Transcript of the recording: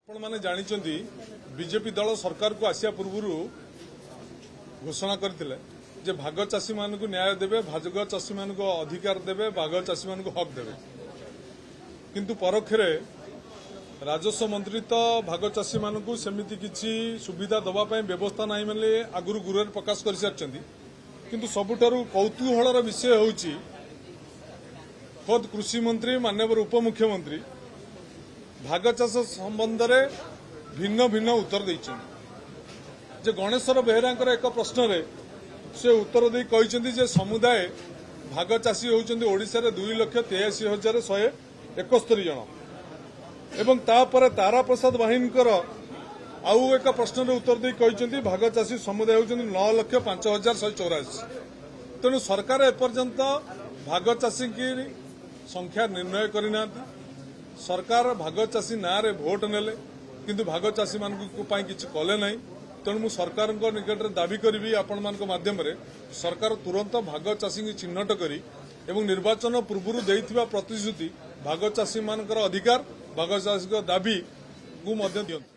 आपण माने जानिचंदी बीजेपी दल सरकार को आसिया पूर्व घोषणा करथिले जे भाग चाषी मानक न्याय देबे, भाग चाषी मानक अधिकार देबे, भाग चाषी मानक हक देबे। किंतु परोक्षरे राजस्व मंत्री तो भाग चाषी मानक सेमिति किछि सुविधा दबा पय व्यवस्था नाही माने आगुरु गुरुर प्रकाश कर सारचंदी। किंतु सबुठारु कौतूहलर विषय होउची खुद कृषि मंत्री माननीय उपमुख्यमंत्री भाग चाष संबंध में भिन्न भिन्न उत्तर देइछन। जे गणेश्वर बेहरा एक प्रश्न रे से उत्तर दे कहिसेंती जे समुदाय भाग चाषी होउचंदी ओडिसा रे 2,83,171 जन एवं तापर तारा प्रसाद वाहिनीकर आउ एक प्रश्न रे उत्तर दे कहिसेंती भाग चाषी समुदाय होउचंदी 9,05,184। तेणु सरकार एपर्यंत भाग चाषी की संख्या निर्णय करना। सरकार भाग चाषी ना रे भोट नेले किंतु भाग चाषी मान किसी कले ना। तेणु मु सरकार निकट में दाबी करी आपण मान माध्यम सरकार तुरंत भाग चाषी की चिन्हट करी एवं निर्वाचन पूर्व देइथिबा प्रतिश्रुति भाग चाषी मान अधिकार भाग चाषी दाबी को दियंतु।